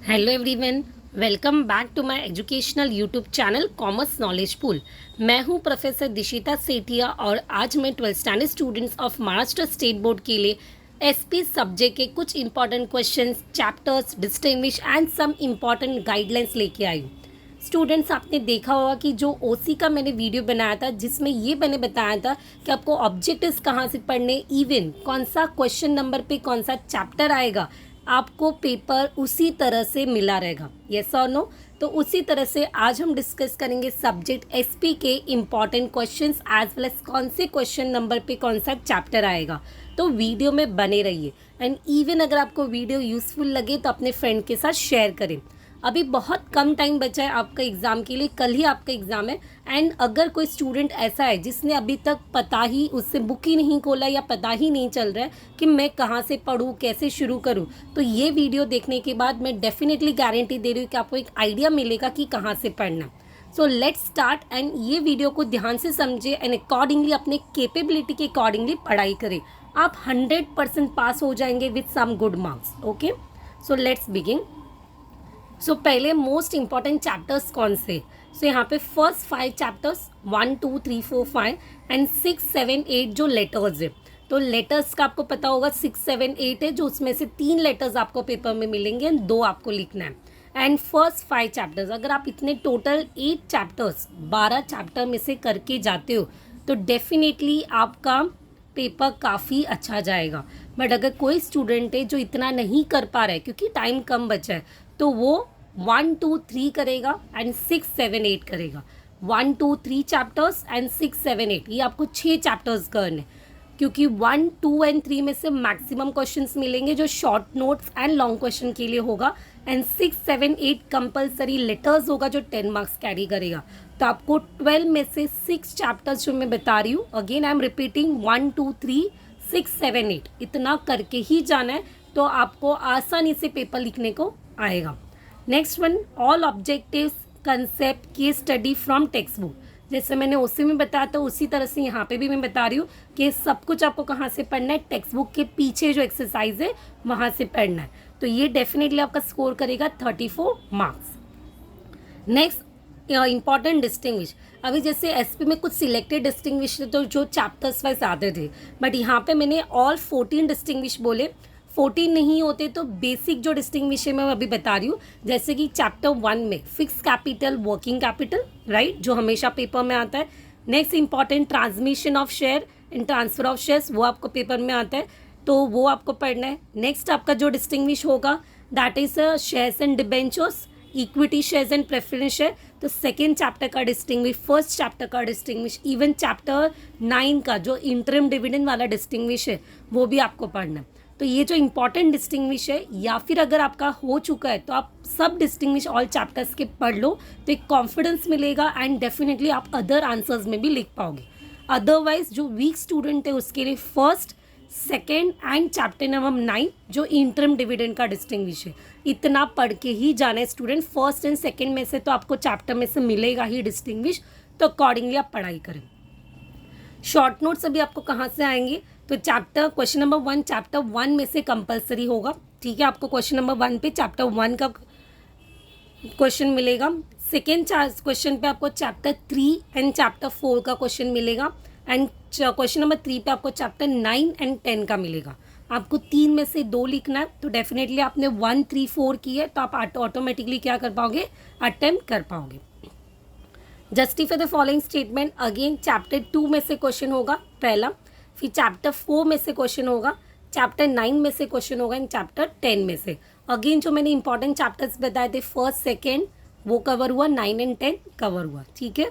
Hello everyone, welcome back to my educational YouTube channel commerce knowledge pool. मैं हूं professor Dishita Sethia और आज मैं 12th standard students of Maharashtra state board के लिए एसपी सब्जेक्ट के कुछ important questions, chapters, distinguish and some important guidelines लेके आई हूँ। स्टूडेंट्स, आपने देखा होगा कि जो ओसी का मैंने वीडियो बनाया था जिसमें ये मैंने बताया था कि आपको ऑब्जेक्टिव्स कहाँ से पढ़ने, इवन कौन सा क्वेश्चन नंबर पे कौन सा चैप्टर आएगा, आपको पेपर उसी तरह से मिला रहेगा। यस और नो? तो उसी तरह से आज हम डिस्कस करेंगे सब्जेक्ट एसपी के important questions as well as कौन से क्वेश्चन नंबर पे कौन सा चैप्टर आएगा। तो वीडियो में बने रहिए एंड इवन अगर आपको वीडियो यूज़फुल लगे तो अपने फ्रेंड के साथ शेयर करें। अभी बहुत कम टाइम बचा है आपका एग्ज़ाम के लिए, कल ही आपका एग्ज़ाम है। एंड अगर कोई स्टूडेंट ऐसा है जिसने अभी तक पता ही उससे बुक ही नहीं खोला या पता ही नहीं चल रहा है कि मैं कहाँ से पढूँ, कैसे शुरू करूँ, तो ये वीडियो देखने के बाद मैं डेफिनेटली गारंटी दे रही हूँ कि आपको एक आइडिया मिलेगा कि कहाँ से पढ़ना। सो लेट्स स्टार्ट एंड ये वीडियो को ध्यान से समझे एंड अकॉर्डिंगली अपने कैपेबिलिटी के अकॉर्डिंगली पढ़ाई करें। आप 100% पास हो जाएंगे with some good marks. Okay, so let's begin. So पहले मोस्ट इंपॉर्टेंट चैप्टर्स कौन से? सो यहाँ पे फर्स्ट 5 चैप्टर्स 1 2 3 4 5 एंड 6 7 8 जो लेटर्स है, तो लेटर्स का आपको पता होगा 6 7 8 है, जो उसमें से 3 लेटर्स आपको पेपर में मिलेंगे एंड 2 आपको लिखना है। एंड फर्स्ट 5 चैप्टर्स, अगर आप इतने टोटल 8 चैप्टर्स 12 चैप्टर में से करके जाते हो तो डेफिनेटली आपका पेपर काफ़ी अच्छा जाएगा। बट अगर कोई स्टूडेंट है जो इतना नहीं कर पा रहा है क्योंकि टाइम कम बचा है, तो वो 1 2 3 करेगा एंड 6 7 8 करेगा। 1 2 3 चैप्टर्स एंड 6 7 8, ये आपको 6 चैप्टर्स करने, क्योंकि 1 2 एंड 3 में से मैक्सिमम क्वेश्चंस मिलेंगे जो short notes and long question के लिए होगा। एंड 6 7 8 कंपलसरी लेटर्स होगा जो 10 मार्क्स कैरी करेगा। तो आपको 12 में से 6 चैप्टर्स जो मैं बता रही हूँ, अगेन आई एम रिपीटिंग, 1 2 3 6 7 8 इतना करके ही जाना है, तो आपको आसानी से पेपर लिखने को आएगा। Next one, all objectives concept की स्टडी फ्रॉम टेक्स्ट बुक। जैसे मैंने उसी में बताया था उसी तरह से यहाँ पे भी मैं बता रही हूँ कि सब कुछ आपको कहाँ से पढ़ना है, टेक्स्ट बुक के पीछे जो एक्सरसाइज है वहाँ से पढ़ना है। तो ये डेफिनेटली आपका स्कोर करेगा 34 मार्क्स। Next, important distinguish. अभी जैसे एसपी में कुछ सिलेक्टेड डिस्टिंग्विश तो जो चैप्टर्स वाइज आते थे, बट यहाँ पे मैंने ऑल 14 डिस्टिंग्विश बोले। 14 नहीं होते तो बेसिक जो डिस्टिंग्विश है मैं अभी बता रही हूँ। जैसे कि चैप्टर 1 में fix capital, working capital, right, जो हमेशा पेपर में आता है। Next important, transmission of share and transfer of shares, वो आपको पेपर में आता है, तो वो आपको पढ़ना है। नेक्स्ट आपका जो डिस्टिंग्विश होगा that is shares and debentures, equity shares and preference share, तो सेकेंड चैप्टर का डिस्टिंग्विश, फर्स्ट चैप्टर का डिस्टिंग्विश, इवन चैप्टर 9 का जो इंटरिम डिविडेंड वाला डिस्टिंग्विश है वो भी आपको पढ़ना है। तो ये जो इंपॉर्टेंट डिस्टिंग्विश है, या फिर अगर आपका हो चुका है तो आप सब डिस्टिंग्विश ऑल चैप्टर्स के पढ़ लो, तो एक कॉन्फिडेंस मिलेगा एंड डेफिनेटली आप अदर आंसर्स में भी लिख पाओगे। अदरवाइज जो वीक स्टूडेंट है उसके लिए first second and chapter number 9 जो इंटरम डिविडेंड का डिस्टिंग्विश है, इतना पढ़ के ही जाना है स्टूडेंट। फर्स्ट एंड सेकेंड में से तो आपको चैप्टर में से मिलेगा ही डिस्टिंग्विश, तो अकॉर्डिंगली आप पढ़ाई करें। शॉर्ट नोट्स अभी आपको कहाँ से आएंगे, तो चैप्टर क्वेश्चन नंबर 1 चैप्टर 1 में से कंपलसरी होगा, ठीक है। आपको क्वेश्चन नंबर 1 पे चैप्टर 1 का क्वेश्चन मिलेगा। सेकेंड क्वेश्चन पे आपको चैप्टर 3 एंड चैप्टर 4 का क्वेश्चन मिलेगा। एंड क्वेश्चन नंबर 3 पे आपको चैप्टर 9 एंड 10 का मिलेगा। आपको 3 में से 2 लिखना है, तो डेफिनेटली आपने 1 3 4 की है तो आप ऑटोमेटिकली क्या कर पाओगे, अटेम्प्ट कर पाओगे। Justify the following statement, again chapter 2 में से क्वेश्चन होगा पहला, फिर चैप्टर 4 में से क्वेश्चन होगा, चैप्टर 9 में से क्वेश्चन होगा एंड चैप्टर 10 में से। अगेन जो मैंने इंपॉर्टेंट चैप्टर्स बताए थे फर्स्ट सेकेंड वो कवर हुआ, 9 एंड 10 कवर हुआ, ठीक है।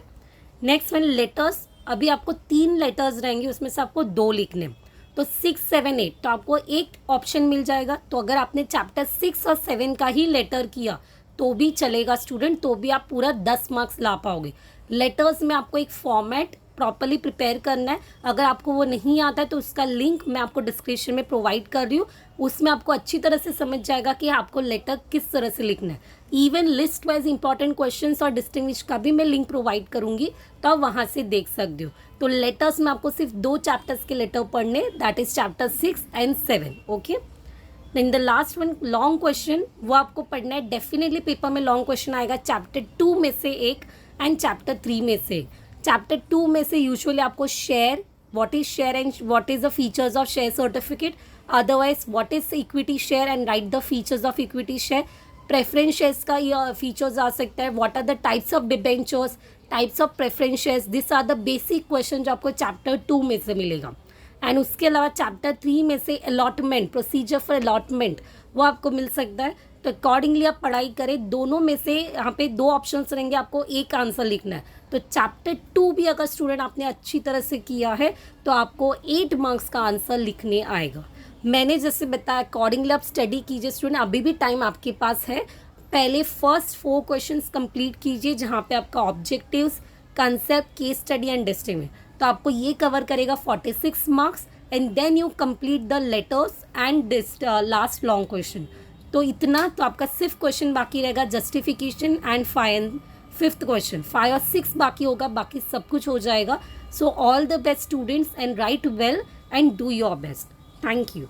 Next one, letters. अभी आपको 3 लेटर्स रहेंगे, उसमें से आपको 2 लिखने, तो 6 7 8, तो आपको एक ऑप्शन मिल जाएगा। तो अगर आपने चैप्टर 6 और 7 का ही लेटर किया तो भी चलेगा स्टूडेंट, तो भी आप पूरा 10 मार्क्स ला पाओगे। लेटर्स में आपको एक फॉर्मेट प्रॉपरली प्रिपेयर करना है, अगर आपको वो नहीं आता है तो उसका लिंक मैं आपको डिस्क्रिप्शन में प्रोवाइड कर रही हूँ, उसमें आपको अच्छी तरह से समझ जाएगा कि आपको लेटर किस तरह से लिखना है। Even list wise important questions और डिस्टिंग्विश का भी मैं लिंक प्रोवाइड करूँगी, तो आप वहाँ से देख सकते हो। तो लेटर्स में आपको सिर्फ 2 चैप्टर्स के लेटर पढ़ने, that is chapter 6 and 7, okay. Then the last one long question, वो आपको पढ़ना है डेफिनेटली, पेपर में लॉन्ग क्वेश्चन आएगा चैप्टर 2 में से एक एंड चैप्टर 3 में से। चैप्टर 2 में से यूजुअली आपको share, what is share and what is the features of share certificate, otherwise what is equity share and right the features of equity share, preference shares का ये फीचर्स आ सकता है, what are the types of debentures, types of preference shares, this are the basic question जो आपको chapter 2 में से मिलेगा। एंड उसके अलावा चैप्टर 3 में से अलॉटमेंट, प्रोसीजर फॉर अलॉटमेंट, वो आपको मिल सकता है। तो अकॉर्डिंगली आप पढ़ाई करें, दोनों में से यहाँ पे 2 ऑप्शंस रहेंगे, आपको एक आंसर लिखना है। तो चैप्टर 2 भी अगर स्टूडेंट आपने अच्छी तरह से किया है तो आपको 8 मार्क्स का आंसर लिखने आएगा। मैंने जैसे बताया अकॉर्डिंगली आप स्टडी कीजिए स्टूडेंट, अभी भी टाइम आपके पास है। पहले फर्स्ट 4 क्वेश्चंस कंप्लीट कीजिए जहाँ पे आपका objectives, concept, case study and distinguish, तो आपको ये कवर करेगा 46 marks and then you complete the letters and last long question. तो इतना, तो आपका सिर्फ क्वेश्चन बाकी रहेगा जस्टिफिकेशन एंड 5th क्वेश्चन, 5 और 6 बाकी होगा, बाकी सब कुछ हो जाएगा। So all the best students and right well and do your best. Thank you.